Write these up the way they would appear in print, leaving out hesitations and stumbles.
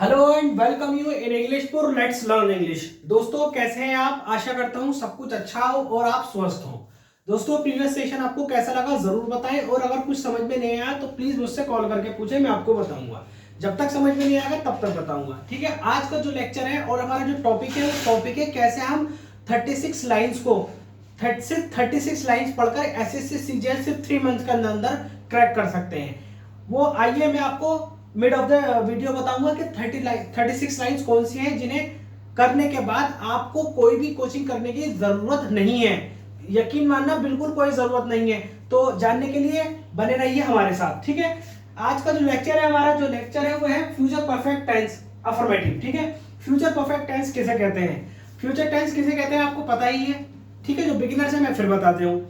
Hello and welcome you in English for let's learn English. दोस्तों कैसे हैं आप? आशा करता हूं सब कुछ अच्छा हो और आप स्वस्थ हो। दोस्तों प्रीवियस सेशन आपको कैसा लगा जरूर बताएं, और अगर कुछ समझ में नहीं आया तो प्लीज मुझसे कॉल करके पूछें, मैं आपको बताऊंगा। जब तक समझ में नहीं आएगा तब तक बताऊंगा, ठीक है। आज का जो लेक्चर है और हमारा जो टॉपिक है वो टॉपिक है कैसे हम 36 लाइन्स को 36 लाइन्स पढ़कर एसएससी सीजीएल सिर्फ 3 मंथ के अंदर क्रैक कर सकते हैं। वो आइए मैं आपको मिड ऑफ द वीडियो बताऊंगा कि 36 लाइन्स कौन सी हैं जिन्हें करने के बाद आपको कोई भी कोचिंग करने की जरूरत नहीं है। यकीन मानना बिल्कुल कोई जरूरत नहीं है। तो जानने के लिए बने रहिए हमारे साथ, ठीक है। आज का जो लेक्चर है, हमारा जो लेक्चर है वो है फ्यूचर परफेक्ट टेंस अफर्मेटिव, ठीक है। फ्यूचर परफेक्ट टेंस किसे कहते हैं, फ्यूचर टेंस किसे कहते हैं आपको पता ही है, ठीक है। जो बिगिनर्स है मैं फिर बताते हूँ।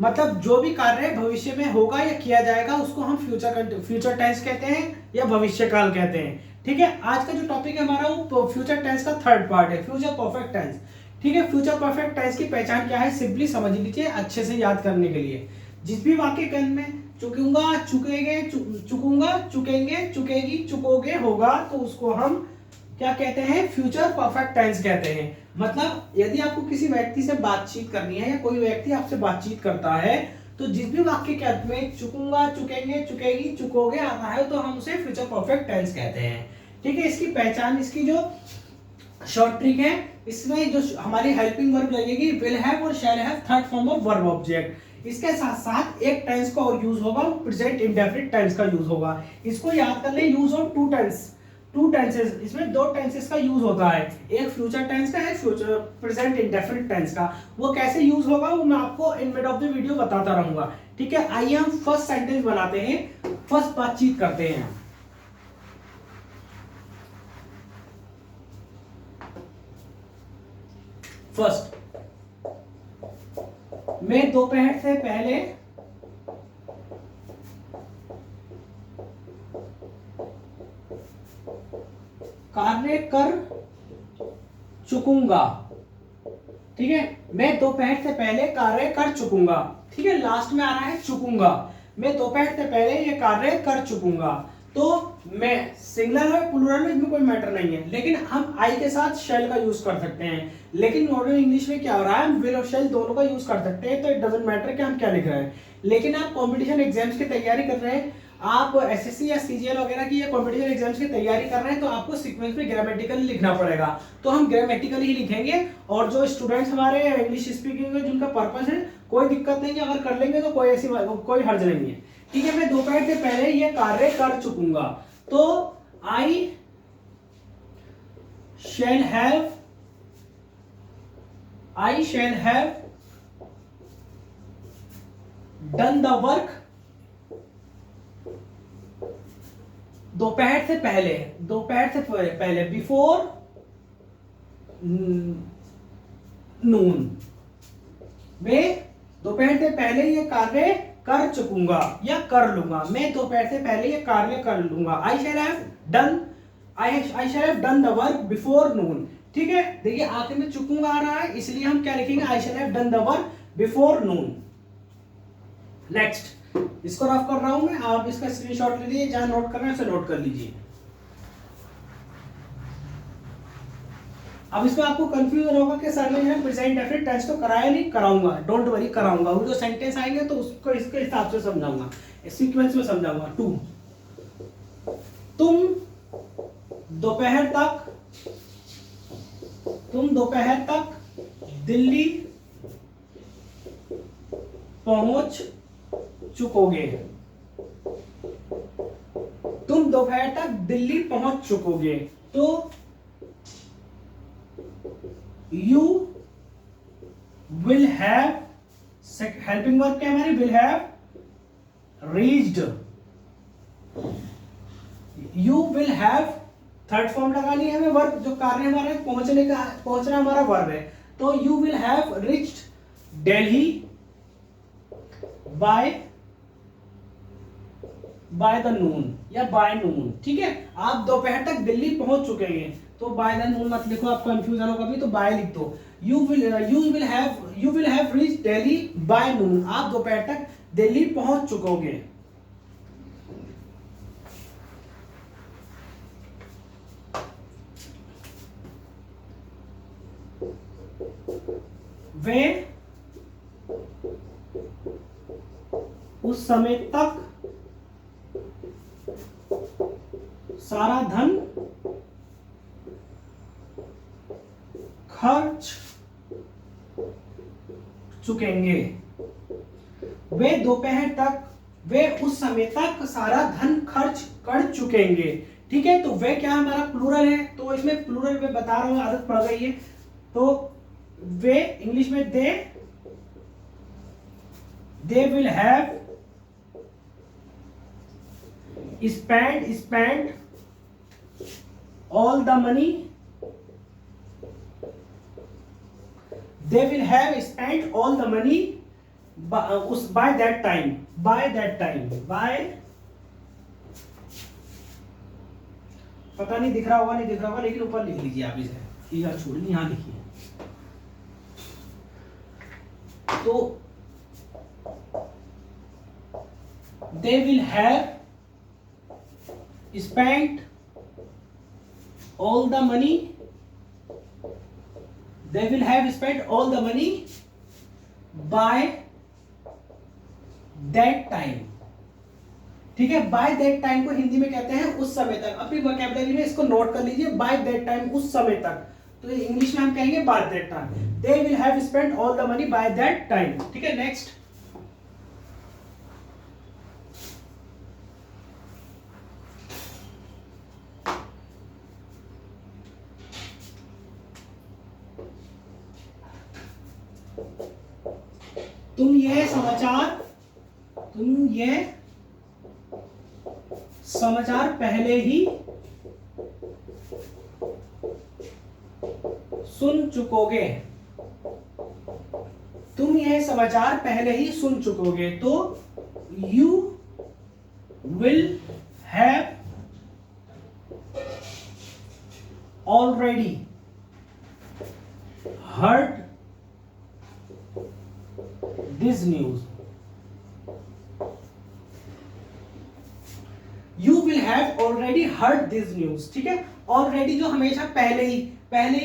मतलब जो भी कार्य भविष्य में होगा या किया जाएगा उसको हम फ्यूचर टेंस कहते हैं या भविष्य काल कहते हैं, ठीक है। आज का जो टॉपिक है हमारा वो फ्यूचर टेंस का थर्ड पार्ट है, फ्यूचर परफेक्ट टेंस, ठीक है। फ्यूचर परफेक्ट टेंस की पहचान क्या है, सिंपली समझ लीजिए अच्छे से याद करने के लिए। जिस भी वाक्य के अंत में चुकूंगा, चुकेंगे, चुकूंगा, चुकेंगे, चुकेगी, चुकोगे होगा तो उसको हम क्या कहते हैं, फ्यूचर परफेक्ट टेंस कहते हैं। मतलब यदि आपको किसी व्यक्ति से बातचीत करनी है या कोई व्यक्ति आपसे बातचीत करता है तो जिस भी वाक्य के अंत में चुकूंगा, चुकेंगे, चुकेगी, चुकोगे आता है तो हम उसे फ्यूचर परफेक्ट टेंस कहते हैं, ठीक है। इसकी पहचान, इसकी जो शॉर्ट ट्रिक है, इसमें जो हमारी हेल्पिंग वर्ब लगेगी विल हैव और shall have, third form of verb object. इसके साथ साथ एक टेंस का और यूज होगा, प्रेजेंट इंडेफिनिट टेंस का यूज होगा। इसको याद कर ले, यूज ऑफ टू टेंसेस, इसमें दो टेंसेस का यूज होता है, एक फ्यूचर टेंस का है, फ्यूचर प्रेजेंट इंडेफिनिट टेंस का। वो कैसे यूज होगा वो मैं आपको in mid of the video बताता रहूंगा, ठीक है। आइए हम फर्स्ट सेंटेंस बनाते हैं, फर्स्ट बातचीत करते हैं। फर्स्ट, मैं दोपहर से पहले कार्य कर चुकूंगा, ठीक है। मैं दोपहर से पहले कार्य कर चुकूंगा, ठीक है। लास्ट में आ रहा है चुकूंगा, मैं दोपहर से पहले ये कार्य कर चुकूंगा। तो मैं सिंगुलर है प्लूरल में इसमें कोई मैटर नहीं है, लेकिन हम आई के साथ शेल का यूज कर सकते हैं। लेकिन मॉडर्न इंग्लिश में क्या हो रहा है, हम विल और शेल दोनों का यूज कर सकते हैं, तो इट डजंट मैटर कि हम क्या लिख रहे हैं। लेकिन आप कंपटीशन एग्जाम्स की तैयारी कर रहे हैं, आप एसएससी या सीजीएल वगैरह की या कॉम्पिटिशन एग्जाम्स की तैयारी कर रहे हैं, तो आपको सीक्वेंस में ग्रामेटिकली लिखना पड़ेगा। तो हम ग्रामेटिकली ही लिखेंगे, और जो स्टूडेंट्स हमारे इंग्लिश स्पीकिंग में जिनका पर्पस है कोई दिक्कत नहीं है, अगर कर लेंगे तो कोई हर्ज नहीं है, ठीक है। मैं दोपहर से पहले ये कार्य कर चुकूंगा, तो I shall have done the work, दोपहर से पहले बिफोर नून, मैं दोपहर से पहले ये कार्य कर चुकूंगा या कर लूंगा। मैं दोपहर से पहले ये कार्य कर लूंगा। I shall have done the work before noon, ठीक है। देखिए आखिर में चुकूंगा आ रहा है, इसलिए हम क्या लिखेंगे, I shall have done the work before noon. Next, इसको रफ कर रहा हूं मैं, आप इसका स्क्रीनशॉट ले लीजिए, जहां नोट करना है उसे नोट कर लीजिए। अब इसमें आपको कंफ्यूजन होगा कि सर ने प्रेजेंट डेफिनेट टेंस तो कराया नहीं, कराऊंगा, डोंट वरी कराऊंगा। वो जो सेंटेंस आएंगे तो उसको इसके हिसाब से समझाऊंगा, सीक्वेंस में समझाऊंगा। टू, तुम दोपहर तक दिल्ली पहुंच चुकोगे, तुम दोपहर तक दिल्ली पहुंच चुकोगे। तो you will have, helping verb क्या हमारी, will have reached, you will have third form लगा लिया हमें, वर्ब जो कार्य हमारा पहुंचना हमारा वर्ब है। तो you will have reached Delhi by the noon या बाय नून, ठीक है। आप दोपहर तक दिल्ली पहुंच चुके हैं, तो बाय द नून मत लिखो, आप कंफ्यूजन होगा भी, तो बाय लिख दो। You will have reach Delhi by noon, आप दोपहर तक दिल्ली पहुंच चुकोगे। वे उस समय तक सारा धन खर्च चुकेंगे। वे दोपहर तक, वे उस समय तक सारा धन खर्च कर चुकेंगे। ठीक है, तो वे क्या हमारा प्लूरल है, तो इसमें प्लूरल में बता रहा हूं, आदत पड़ गई है। तो वे इंग्लिश में they will have spent all the money, they will have spent all the money by that time, पता नहीं दिख रहा होगा नहीं दिख रहा होगा, लेकिन ऊपर लिख लीजिए आप इसे, इधर छोड़िए, यहां लिखिए। तो they will have spent all the money, they will have spent all the money by that time। ठीक है, बाय दैट टाइम को हिंदी में कहते हैं उस समय तक। अपनी वोकैबुलरी में इसको नोट कर लीजिए, बाय दैट टाइम, उस समय तक। तो इंग्लिश में हम कहेंगे by that time, they will have spent all the money by that time. ठीक है, नेक्स्ट। तुम ये समाचार पहले ही सुन चुकोगे। तुम यह समाचार पहले ही सुन चुकोगे। तो you will have already heard this news. You will have already heard this news. ठीक है, ऑलरेडी जो हमेशा पहले ही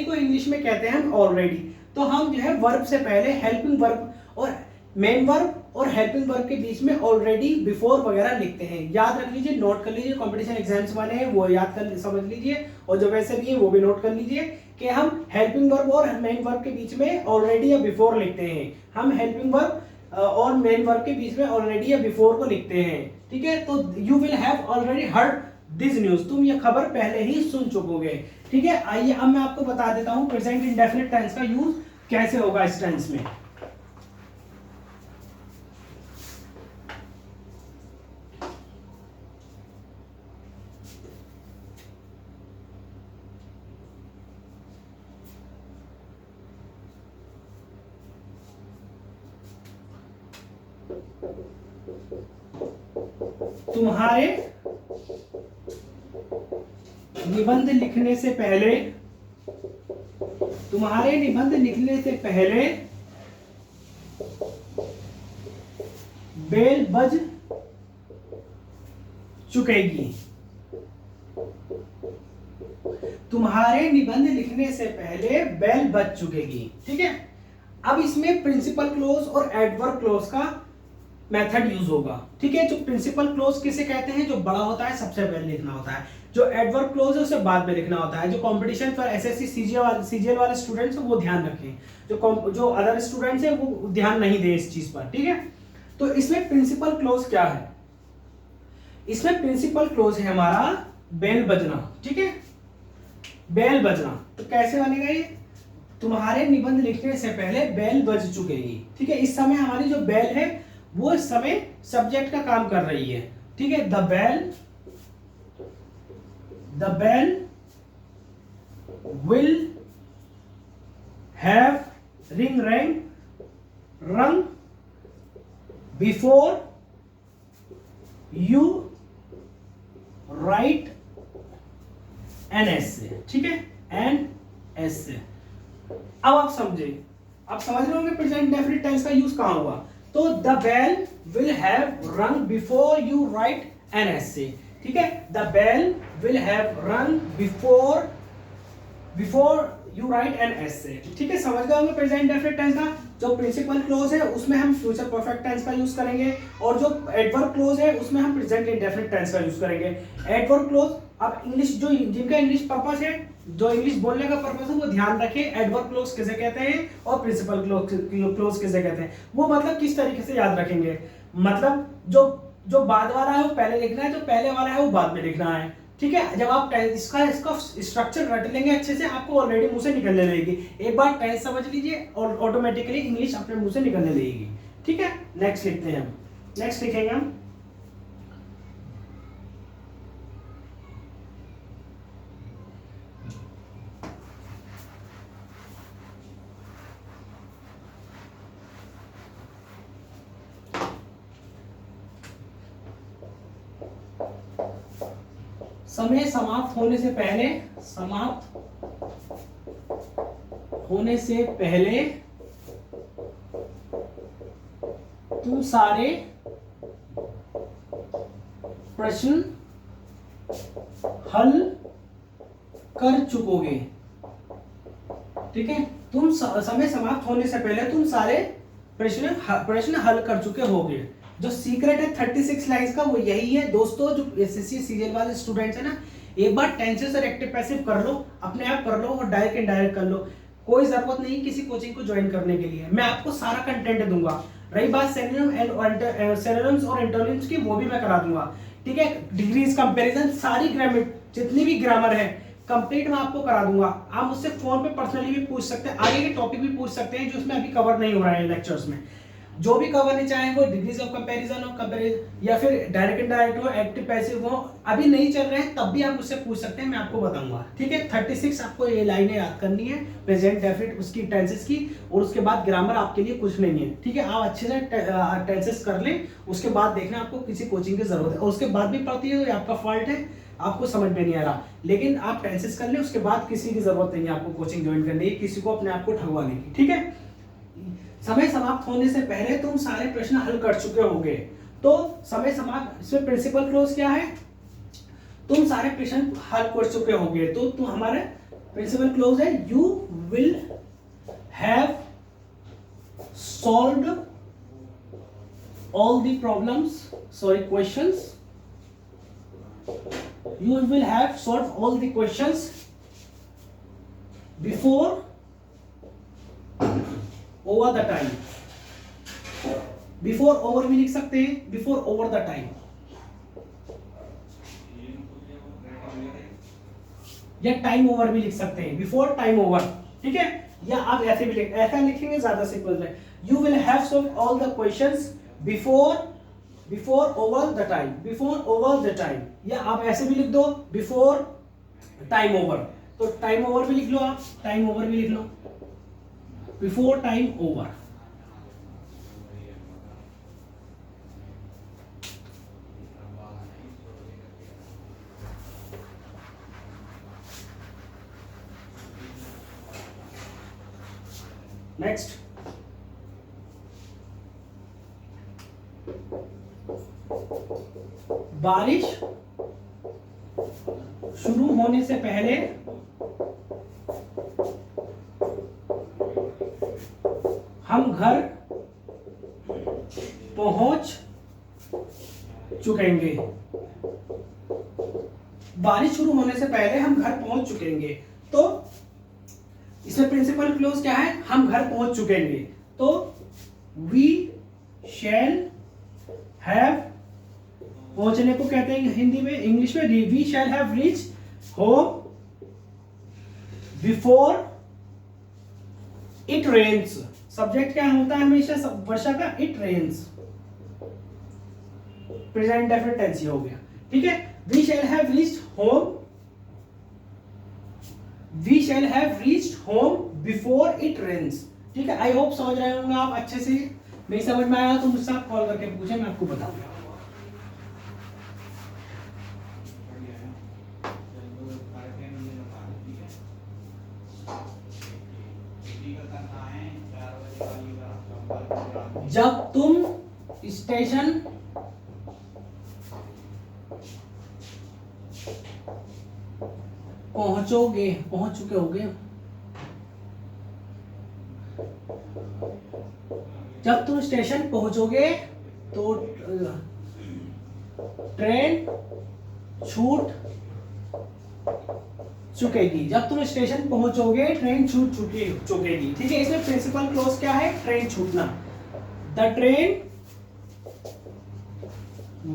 को इंग्लिश में कहते हैं हम ऑलरेडी। तो हम जो है वर्ब से पहले हेल्पिंग वर्ब और मेन वर्ब और हेल्पिंग वर्ब के बीच में ऑलरेडी, बिफोर वगैरह लिखते हैं। याद रख लीजिए, नोट कर लीजिए, कंपटीशन एग्जाम्स वाले हैं वो याद कर समझ लीजिए, और जो वैसे भी है वो भी नोट कर लीजिए कि हम हेल्पिंग वर्ब और मेन वर्ब के बीच में ऑलरेडी या बिफोर लिखते हैं। हम हेल्पिंग वर्ब और मेन वर्ब के बीच में ऑलरेडी या बिफोर को लिखते हैं। ठीक है, तो you will have already heard this news, तुम ये खबर पहले ही सुन चुकोगे। ठीक है, आइए अब मैं आपको बता देता हूं प्रेजेंट इंडेफिनिट टेंस का यूज कैसे होगा इस टेंस में। तुम्हारे निबंध लिखने से पहले बेल बज चुकेगी। तुम्हारे निबंध लिखने से पहले बेल बज चुकेगी। ठीक है, अब इसमें प्रिंसिपल क्लोज और एडवर्ब क्लोज का मेथड यूज होगा। ठीक है, जो प्रिंसिपल क्लोज किसे कहते हैं, जो बड़ा होता है सबसे पहले लिखना होता है। जो एडवर्ब क्लोज है उसे बाद में लिखना होता है। जो कंपटीशन पर एसएससी सीजीएल वाले स्टूडेंट्स हैं वो ध्यान रखें, जो अदर स्टूडेंट्स हैं वो ध्यान नहीं दें इस चीज पर। ठीक है, तो इसमें प्रिंसिपल क्लोज क्या है, इसमें प्रिंसिपल क्लोज है हमारा बेल बजना। ठीक है, बेल बजना तो कैसे बनेगा ये, तुम्हारे निबंध लिखने से पहले बेल बज चुकेगी। ठीक है, इस समय हमारी जो बेल है वो इस समय सब्जेक्ट का काम कर रही है। ठीक है, the bell will have rung before you write an essay। ठीक है, an essay। अब आप समझे, आप समझ रहे होंगे प्रेजेंट इंडेफिनिट टेंस का यूज कहां हुआ। तो द बेल विल हैव रंग before you right an essay. ठीक है, द बेल विल हैव रंग before before you right an essay. ठीक है, समझ गए होंगे प्रेजेंट इंडेफिनिट टेंस का। जो प्रिंसिपल क्लोज है उसमें हम फ्यूचर परफेक्ट टेंस का यूज करेंगे, और जो एडवर्ब क्लोज है उसमें हम प्रेजेंट इंडेफिनिट टेंस का यूज करेंगे। एडवर्ब क्लोज, अब इंग्लिश जो जिनका इंग्लिश पर्पस है, जो इंग्लिश बोलने का पर्पस है, वो ध्यान रखें एडवर्ब क्लोज किसे कहते हैं और प्रिंसिपल क्लोज किसे कहते हैं। वो मतलब किस तरीके से याद रखेंगे, मतलब जो बाद वाला है वो पहले लिखना है, जो पहले वाला है वो बाद में लिखना है। ठीक है, जब आप इसका स्ट्रक्चर रट लेंगे अच्छे से, आपको ऑलरेडी मुंह से निकलने लगेगी। एक बार टेंस समझ लीजिए और ऑटोमेटिकली इंग्लिश अपने मुंह से निकलने लगेगी। ठीक है, नेक्स्ट लिखते हैं हम। नेक्स्ट लिखेंगे हम समय समाप्त होने से पहले, समाप्त होने से पहले तुम सारे प्रश्न हल कर चुकोगे। ठीक है, तुम समय समाप्त होने से पहले तुम सारे प्रश्न हल कर चुके होगे। जो सीक्रेट है 36 लाइंस का वो यही है दोस्तों। जो एसएससी सीजीएल वाले स्टूडेंट्स है ना, एक बार टेंसेस और एक्टिव पैसिव कर लो, अपने आप कर लो, और डायरेक्ट इनडायरेक्ट कर लो। कोई जरूरत नहीं किसी कोचिंग को ज्वाइन करने के लिए, मैं आपको सारा कंटेंट दूंगा। रही बात सिनोनिम्स और एंटोनिम्स की, वो भी मैं करा दूंगा। ठीक है, डिग्रीज, कंपैरिजन, सारी ग्रामर, जितनी भी ग्रामर है कंप्लीट मैं आपको करा दूंगा। आप मुझसे फोन पे पर्सनली भी पूछ सकते हैं, आगे के टॉपिक भी पूछ सकते हैं जो इसमें अभी कवर नहीं हो रहा है लेक्चर्स में। जो भी कवर नहीं चाहे वो डिग्रीज ऑफ कंपैरिजन हो, या फिर डायरेक्ट इनडायरेक्ट हो, एक्टिव पैसिव हो, अभी नहीं चल रहे हैं तब भी आप मुझसे पूछ सकते हैं, मैं आपको बताऊंगा। ठीक है, 36 आपको ये लाइनें याद करनी है, प्रेजेंट डेफिनेट उसकी टेंसेस की, और उसके बाद ग्रामर आपके लिए कुछ नहीं है। ठीक है, आप अच्छे से टेंसेस कर लें, उसके बाद देखना आपको किसी कोचिंग की जरूरत है, और उसके बाद भी पढ़ती है तो आपका फॉल्ट है, आपको समझ में नहीं आ रहा। लेकिन आप टेंसेस कर लें, उसके बाद किसी की जरूरत नहीं है आपको कोचिंग ज्वाइन करने की, किसी को अपने आप को ठगवाने की। ठीक है, समय समाप्त होने से पहले तुम सारे प्रश्न हल कर चुके होगे। तो समय समाप्त, इसमें प्रिंसिपल क्लोज क्या है, तुम सारे प्रश्न हल कर चुके होगे। तो हमारे प्रिंसिपल क्लोज है you will have solved all the problems, sorry questions, you will have solved all the questions before over the time। before over भी लिख सकते हैं, before over the time, या टाइम ओवर भी लिख सकते हैं, बिफोर टाइम ओवर। ठीक है, या आप ऐसे भी ऐसा लिखेंगे ज्यादा सिंपल है, you will have solved all the questions before over the time, before over the time, या आप ऐसे भी लिख दो बिफोर टाइम ओवर। तो टाइम ओवर भी लिख लो, आप टाइम ओवर भी लिख लो, बिफोर टाइम ओवर। नेक्स्ट, बारिश शुरू होने से पहले हम घर पहुंच चुकेंगे। बारिश शुरू होने से पहले हम घर पहुंच चुकेंगे। तो इसमें प्रिंसिपल क्लोज क्या है, हम घर पहुंच चुकेंगे। तो वी शैल हैव, पहुंचने को कहते हैं हिंदी में, इंग्लिश में we shall have reach home before it rains. Subject क्या होता है हमेशा वर्षा का, it rains, present definite tense हो गया। ठीक है, we shall have reached home, we shall have reached home before it rains. ठीक है, आई होप समझ रहे होंगे आप अच्छे से। नहीं समझ में आया तो मुझसे आप कॉल करके पूछे, मैं आपको बताऊंगा। जब तुम स्टेशन पहुंचोगे, पहुंच चुके होगे। जब तुम स्टेशन पहुंचोगे तो ट्रेन छूट चुकेगी। जब तुम स्टेशन पहुंचोगे ट्रेन छूट चुकेगी। ठीक है, इसमें प्रिंसिपल क्लॉज क्या है? ट्रेन छूटना। The train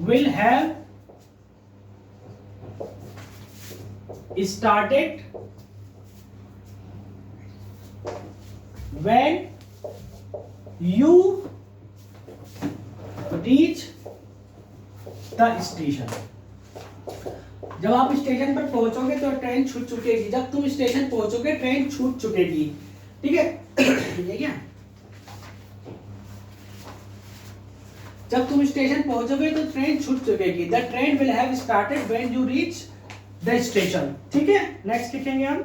will have started when you reach the station। जब आप स्टेशन पर पहुंचोगे तो ट्रेन छूट चुकेगी। जब तुम स्टेशन पहुंचोगे ट्रेन छूट चुकेगी। ठीक है ये क्या? जब तुम स्टेशन पहुंचोगे तो ट्रेन छूट चुकेगी। The train will have started when you reach the station. ठीक है, नेक्स्ट लिखेंगे हम।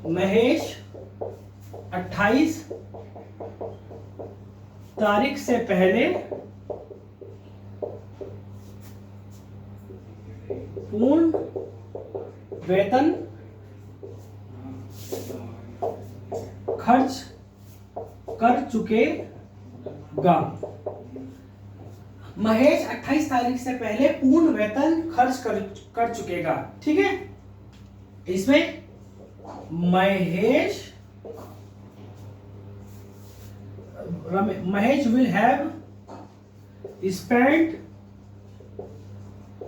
महेश 28 तारीख से पहले पूर्ण वेतन खर्च कर चुकेगा। महेश 28 तारीख से पहले पूर्ण वेतन खर्च कर चुकेगा। ठीक है, इसमें Mahesh will have spent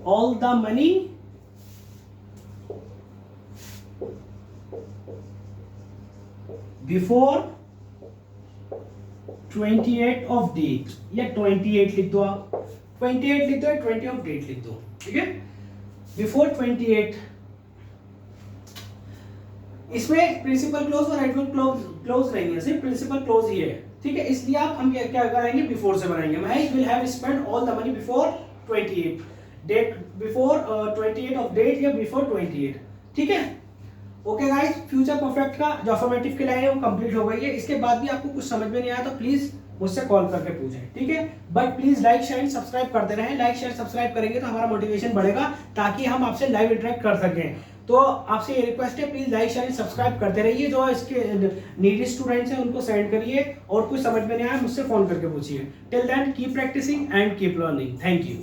all the money before 28 of date, या 28 लिख दो आप, 28 लिख दो या 20 of date लिख दो। ठीक है, बिफोर 28। इसमें प्रिंसिपल क्लोज और एडवर्ब क्लोज नहीं है, सिर्फ प्रिंसिपल क्लोज ही है। ठीक है, इसलिए आप हम क्या कराएंगे? बिफोर से बनाएंगे। Mahesh will have spent all the money before 28 date, before 28 of date या बिफोर 28। ठीक है, ओके गाइस, फ्यूचर परफेक्ट का जो अफर्मेटिव की लाइन है वो कंप्लीट हो गई है। इसके बाद भी आपको कुछ समझ में नहीं आया तो प्लीज मुझसे कॉल करके पूछें। ठीक है, but please like share subscribe करते रहें। लाइक शेयर सब्सक्राइब करेंगे तो हमारा मोटिवेशन बढ़ेगा ताकि हम आपसे लाइव इंटरेक्ट कर सकें। तो आपसे ये रिक्वेस्ट है, प्लीज लाइक शेयर सब्सक्राइब करते रहिए। जो इसके नीडी स्टूडेंट्स हैं उनको सेंड करिए, और कुछ समझ में नहीं आया मुझसे फोन करके पूछिए। Till then keep practising and keep learning. Thank you.